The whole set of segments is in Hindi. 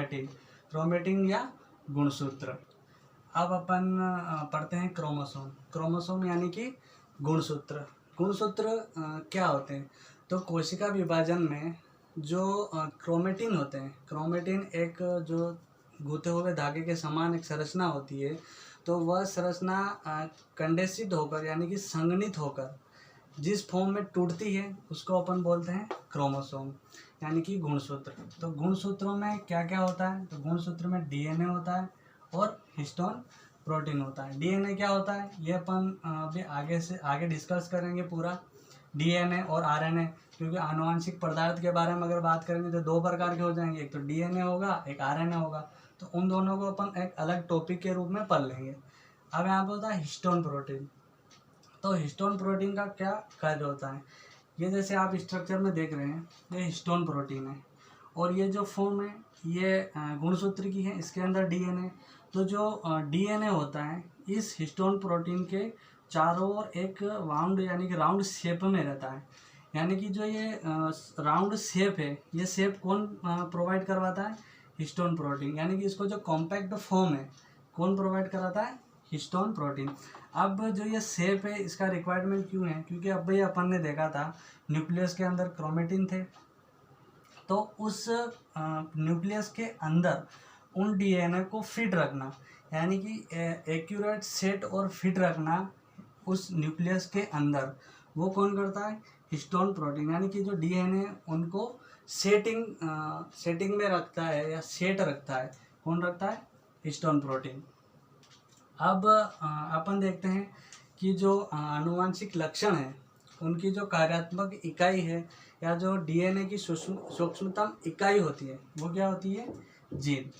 क्रोमेटिन, क्रोमेटिन या गुणसूत्र। अब अपन पढ़ते हैं क्रोमोसोम। क्रोमोसोम यानी कि गुणसूत्र। गुणसूत्र क्या होते हैं? तो कोशिका विभाजन में जो क्रोमेटिन होते हैं, क्रोमेटिन एक जो गूंथे हुए धागे के समान एक संरचना होती है, तो वह संरचना कंडेंसित होकर यानी कि संघनित होकर जिस फॉर्म में टूटती है उसको अपन बोलते हैं क्रोमोसोम यानी कि गुणसूत्र। तो गुणसूत्रों में क्या क्या होता है? तो गुणसूत्र में डीएनए होता है और हिस्टोन प्रोटीन होता है। डीएनए क्या होता है ये अपन अभी आगे डिस्कस करेंगे पूरा, डीएनए और आरएनए, क्योंकि आनुवंशिक पदार्थ के बारे में अगर बात करेंगे तो दो प्रकार के हो जाएंगे, एक तो डीएनए होगा, एक आरएनए होगा। तो उन दोनों को अपन एक अलग टॉपिक के रूप में पढ़ लेंगे। अब यहाँ पे होता है हिस्टोन प्रोटीन। तो हिस्टोन प्रोटीन का क्या कार्य होता है? ये जैसे आप स्ट्रक्चर में देख रहे हैं, ये हिस्टोन प्रोटीन है और ये जो फॉर्म है ये गुणसूत्र की है, इसके अंदर डीएनए। तो जो डीएनए होता है इस हिस्टोन प्रोटीन के चारों ओर एक वाउंड यानी कि राउंड शेप में रहता है। यानी कि जो ये राउंड शेप है, ये शेप कौन प्रोवाइड करवाता है? Histone protein. यानी कि इसको जो कॉम्पैक्ट फॉर्म है कौन प्रोवाइड कराता है? Histone protein. अब जो ये शेप है इसका रिक्वायरमेंट क्यों है? क्योंकि अब ये अपन ने देखा था न्यूक्लियस के अंदर क्रोमेटिन थे, तो उस न्यूक्लियस के अंदर उन डीएनए को फिट रखना यानी कि एक्यूरेट सेट और फिट रखना उस न्यूक्लियस के अंदर, वो कौन करता है? Histone protein. यानी कि जो डीएनए उनको सेटिंग में रखता है या सेट रखता है, कौन रखता है? Histone protein. अब अपन देखते हैं कि जो आनुवंशिक लक्षण है उनकी जो कार्यात्मक इकाई है या जो डीएनए की सूक्ष्मतम इकाई होती है वो क्या होती है? जीन।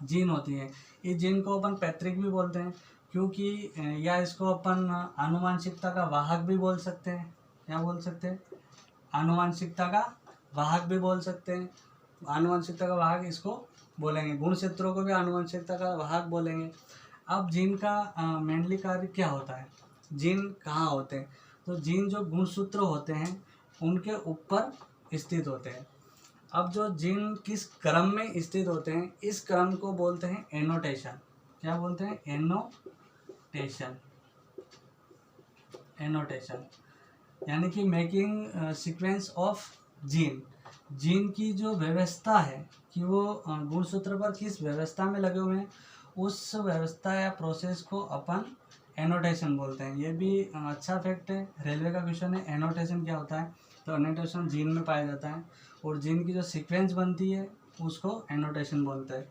जीन होती है। इस जीन को अपन पैतृक भी बोलते हैं, क्योंकि या इसको अपन आनुवंशिकता का वाहक भी बोल सकते हैं। क्या बोल सकते हैं? आनुवंशिकता का वाहक भी बोल सकते हैं। आनुवंशिकता का वाहक इसको बोलेंगे। गुणसूत्रों को भी आनुवंशिकता का वाहक बोलेंगे। अब जीन का मेनली कार्य क्या होता है? जीन कहाँ होते हैं? तो जीन जो गुणसूत्र होते हैं उनके ऊपर स्थित होते हैं। अब जो जीन किस क्रम में स्थित होते हैं इस क्रम को बोलते हैं एनोटेशन। क्या बोलते हैं? एनोटेशन। एनोटेशन यानी कि making sequence of gene. Gene की जो व्यवस्था है कि वो गुणसूत्र पर किस व्यवस्था में लगे हुए हैं, उस व्यवस्था या प्रोसेस को अपन एनोटेशन बोलते हैं। ये भी अच्छा फैक्ट है, रेलवे का क्वेश्चन है एनोटेशन क्या होता है। तो एनोटेशन जीन में पाया जाता है और जीन की जो सीक्वेंस बनती है उसको एनोटेशन बोलते हैं।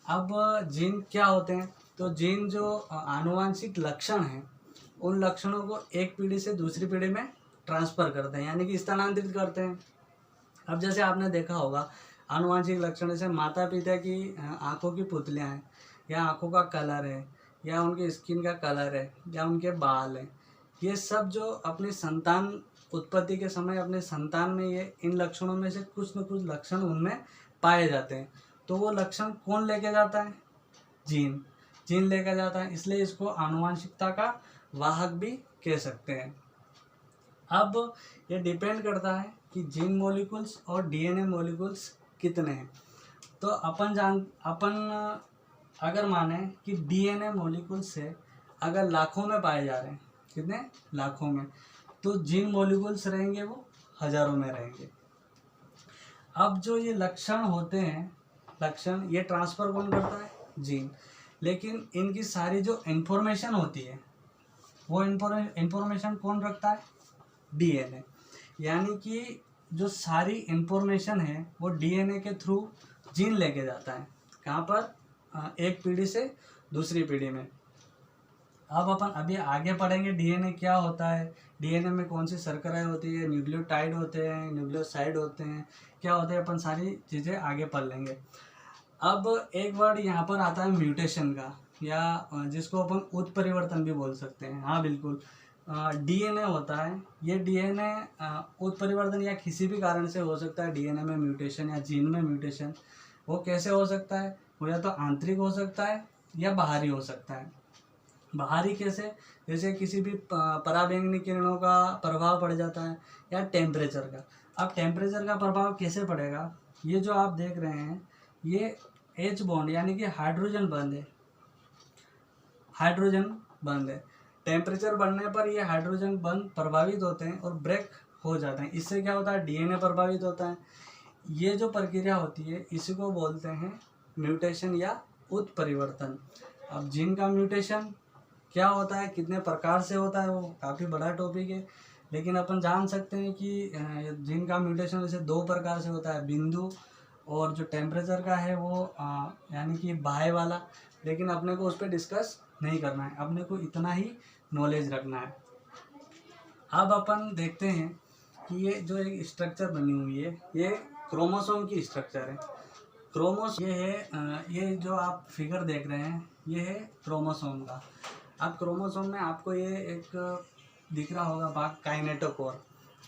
अब जीन क्या होते हैं? तो जीन जो आनुवंशिक लक्षण हैं उन लक्षणों को एक पीढ़ी से दूसरी पीढ़ी में ट्रांसफ़र करते हैं यानी कि स्थानांतरित करते हैं। अब जैसे आपने देखा होगा आनुवंशिक लक्षण जैसे माता पिता की आँखों की पुतलियाँ हैं या आँखों का कलर है या उनकी स्किन का कलर है या उनके बाल हैं, ये सब जो अपनी संतान उत्पत्ति के समय अपने संतान में ये इन लक्षणों में से कुछ न कुछ लक्षण उनमें पाए जाते हैं। तो वो लक्षण कौन लेके जाता है? जीन। जीन लेकर जाता है, इसलिए इसको आनुवंशिकता का वाहक भी कह सकते हैं। अब ये डिपेंड करता है कि जीन मॉलिक्यूल्स और डीएनए मॉलिक्यूल्स कितने हैं। तो अपन अगर माने कि डीएनए मॉलिक्यूल्स से अगर लाखों में पाए जा रहे हैं, कितने? लाखों में, तो जीन मॉलिक्यूल्स रहेंगे वो हजारों में रहेंगे। अब जो ये लक्षण होते हैं, लक्षण ये ट्रांसफ़र कौन करता है? जीन। लेकिन इनकी सारी जो इन्फॉर्मेशन होती है वो इन्फॉर्मेशन कौन रखता है? डीएनए। यानी कि जो सारी इन्फॉर्मेशन है वो डीएनए के थ्रू जीन लेके जाता है। कहाँ पर? एक पीढ़ी से दूसरी पीढ़ी में। अब अपन अभी आगे पढ़ेंगे डीएनए क्या होता है, डीएनए में कौन सी शर्कराएं होती है, न्यूक्लियोटाइड होते हैं, न्यूक्लियोसाइड होते हैं, क्या होते हैं, अपन सारी चीज़ें आगे पढ़ लेंगे। अब एक वर्ड यहाँ पर आता है म्यूटेशन का, या जिसको अपन उत्परिवर्तन भी बोल सकते हैं। हाँ बिल्कुल, डीएनए होता है, ये डीएनए उत्परिवर्तन या किसी भी कारण से हो सकता है। डीएनए में म्यूटेशन या जीन में म्यूटेशन वो कैसे हो सकता है? वो या तो आंतरिक हो सकता है या बाहरी हो सकता है। बाहरी कैसे? जैसे किसी भी पराबैंगनी किरणों का प्रभाव पड़ जाता है या टेम्परेचर का। अब टेम्परेचर का प्रभाव कैसे पड़ेगा? ये जो आप देख रहे हैं ये H बॉन्ड यानी कि हाइड्रोजन बंद है, हाइड्रोजन बंद है। टेम्परेचर बढ़ने पर ये हाइड्रोजन बंद प्रभावित होते हैं और ब्रेक हो जाते हैं। इससे क्या होता है, डीएनए प्रभावित होता है। ये जो प्रक्रिया होती है इसी को बोलते हैं म्यूटेशन या उत्परिवर्तन। अब जीन का म्यूटेशन क्या होता है, कितने प्रकार से होता है, वो काफ़ी बड़ा टॉपिक है, लेकिन अपन जान सकते हैं कि जीन का म्यूटेशन वैसे 2 प्रकार से होता है, बिंदु और जो टेम्परेचर का है वो यानी कि बाह्य वाला। लेकिन अपने को उस पर डिस्कस नहीं करना है, अपने को इतना ही नॉलेज रखना है। अब अपन देखते हैं कि ये जो एक स्ट्रक्चर बनी हुई है ये क्रोमोसोम की स्ट्रक्चर है। क्रोमोसोम ये है, ये जो आप फिगर देख रहे हैं ये है क्रोमोसोम का। अब क्रोमोसोम में आपको ये एक दिख रहा होगा भाग काइनेटोकोर।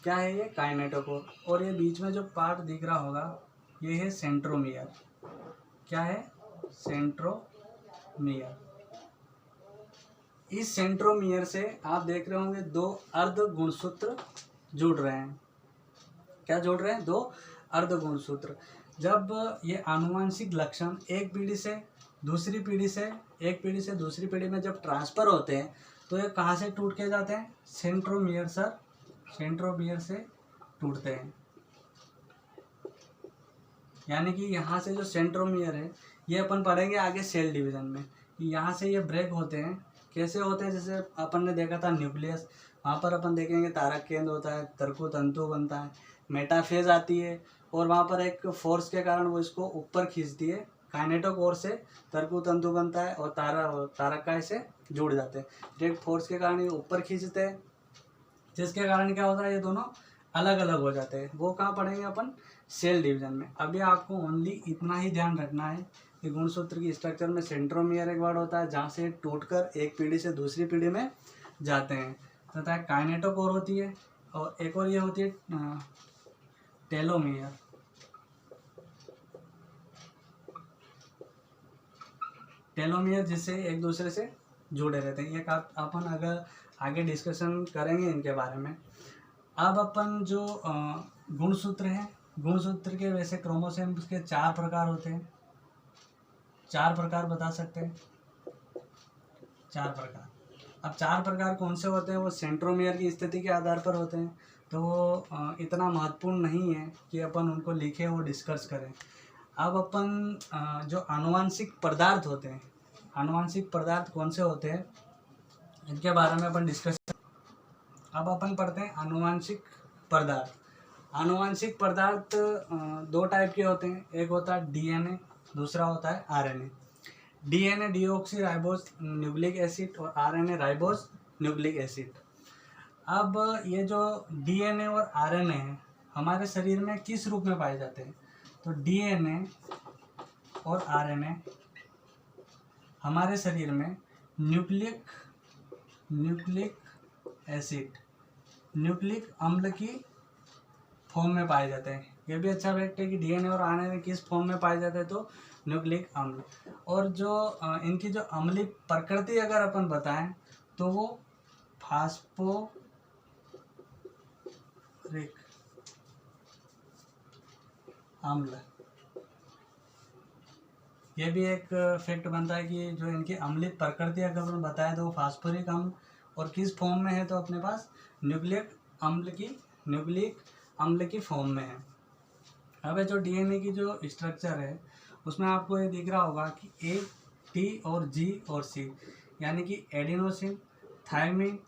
क्या है ये, काइनेटोकोर। और ये बीच में जो पार्ट दिख रहा होगा ये है सेंट्रोमियर। क्या है, सेंट्रोमियर। इस सेंट्रोमियर से आप देख रहे होंगे 2 अर्ध गुणसूत्र जुड़ रहे हैं। क्या जुड़ रहे हैं, 2 अर्ध गुणसूत्र। जब ये आनुवंशिक लक्षण एक पीढ़ी से दूसरी पीढ़ी में जब ट्रांसफर होते हैं तो ये कहाँ से टूट के जाते हैं, सेंट्रोमियर से टूटते हैं। यानी कि यहाँ से जो सेंट्रोमियर है ये अपन पढ़ेंगे आगे सेल डिवीजन में, कि यहाँ से ये ब्रेक होते हैं। कैसे होते हैं, जैसे अपन ने देखा था न्यूक्लियस, वहाँ पर अपन देखेंगे तारक केंद्र होता है, तर्कु तंतु बनता है, मेटाफेज आती है और वहाँ पर एक फोर्स के कारण वो इसको ऊपर खींचती है। काइनेटोकोर से तर्कु तंतु बनता है और तारकाय से जुड़ जाते हैं। डायरेक्ट फोर्स के कारण ये ऊपर खींचते हैं, जिसके कारण क्या होता है, ये दोनों अलग अलग हो जाते हैं। वो कहाँ पढ़ेंगे अपन, सेल डिवीजन में। अभी आपको ओनली इतना ही ध्यान रखना है कि गुणसूत्र की स्ट्रक्चर में सेंट्रोमियर एक वर्ड होता है जहाँ से टूटकर एक पीढ़ी से दूसरी पीढ़ी में जाते हैं, तथा काइनेटोकोर होती है और एक और ये होती है टेलोमियर। टेलोमियर जिससे एक दूसरे से जुड़े रहते हैं। ये अपन अगर आगे डिस्कशन करेंगे इनके बारे में। अब अपन जो गुणसूत्र हैं, गुणसूत्र के वैसे क्रोमोसोम्स के 4 प्रकार होते हैं। 4 प्रकार बता सकते हैं, 4 प्रकार। अब 4 प्रकार कौन से होते हैं, वो सेंट्रोमियर की स्थिति के आधार पर होते हैं, तो वो इतना महत्वपूर्ण नहीं है कि अपन उनको लिखें और डिस्कस करें। अब अपन जो आनुवंशिक पदार्थ होते हैं, आनुवंशिक पदार्थ कौन से होते हैं इनके बारे में अपन डिस्कस। अब अपन पढ़ते हैं आनुवंशिक पदार्थ। आनुवंशिक पदार्थ 2 टाइप के होते हैं, एक होता है डीएनए, दूसरा होता है RNA. DNA deoxy ribose nucleic acid और आरएनए राइबोस न्यूक्लिक एसिड। अब ये जो डीएनए और आरएनए है हमारे शरीर में किस रूप में पाए जाते हैं, तो डीएनए और आरएनए हमारे शरीर में न्यूक्लिक एसिड, न्यूक्लिक अम्ल की फॉर्म में पाए जाते हैं। ये भी अच्छा फैक्ट है कि डीएनए और आरएनए किस फॉर्म में पाए जाते हैं, तो न्यूक्लिक अम्ल। और जो इनकी जो अम्लीय प्रकृति अगर अपन बताएं तो वो फास्फोरिक अम्ल। ये भी एक फैक्ट बनता है कि जो इनकी अम्लीय प्रकृति अगर अपन बताएं तो वो फास्फोरिक अम्ल, और किस फॉर्म में है, तो अपने पास न्यूक्लिक अम्ल की फॉर्म में है। अब जो डीएनए की जो स्ट्रक्चर है उसमें आपको ये दिख रहा होगा कि ए, टी और जी और सी, यानी कि एडिनोसिन, थायमिन,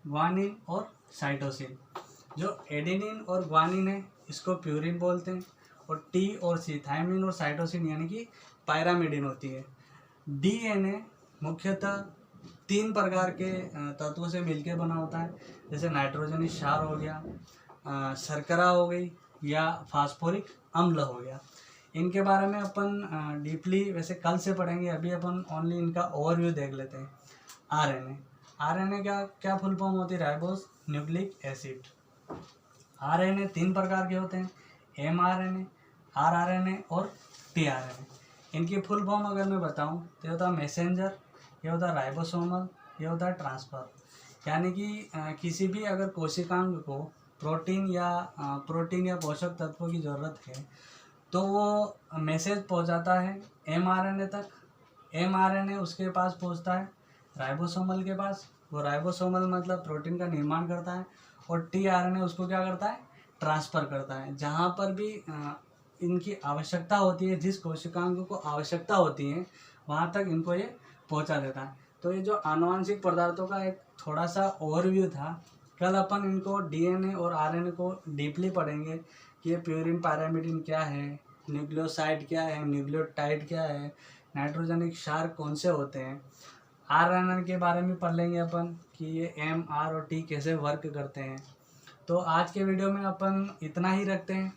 ग्वानिन और साइटोसिन। जो एडेनिन और ग्वानिन है इसको प्यूरिन बोलते हैं, और टी और सी, थायमिन और साइटोसिन, यानी कि पायरामिडिन होती है। डीएनए मुख्यतः 3 प्रकार के तत्वों से मिलकर बना होता है, जैसे नाइट्रोजन क्षार हो गया, शर्करा हो गई, या फास्फोरिक अम्ल हो गया। इनके बारे में अपन डीपली वैसे कल से पढ़ेंगे, अभी अपन ओनली इनका ओवरव्यू देख लेते हैं। आरएनए क्या फुल फॉर्म होती है, राइबोस न्यूक्लिक एसिड। आरएनए 3 प्रकार के होते हैं, एमआरएनए, आरआरएनए और टीआरएनए। इनकी फुल फॉर्म अगर मैं बताऊं तो ये होता है मैसेंजर, ये होता है राइबोसोमल, ये होता है ट्रांसफर। यानी कि किसी भी अगर कोशिकांग को प्रोटीन या पोषक तत्वों की ज़रूरत है तो वो मैसेज पहुंचाता है mRNA तक। mRNA उसके पास पहुंचता है राइबोसोमल के पास। वो राइबोसोमल मतलब प्रोटीन का निर्माण करता है, और tRNA उसको क्या करता है, ट्रांसफ़र करता है। जहाँ पर भी इनकी आवश्यकता होती है, जिस कोशिकांग को आवश्यकता होती है, वहाँ तक इनको ये पहुँचा देता है। तो ये जो आनुवंशिक पदार्थों का एक थोड़ा सा ओवरव्यू था। कल अपन इनको डीएनए और आरएनए को डीपली पढ़ेंगे कि ये प्यूरिन पैरामिडिन क्या है, न्यूक्लियोसाइड क्या है, न्यूक्लियोटाइड क्या है, नाइट्रोजनिक क्षार कौन से होते हैं। आरएनए के बारे में पढ़ लेंगे अपन कि ये एम, आर और टी कैसे वर्क करते हैं। तो आज के वीडियो में अपन इतना ही रखते हैं।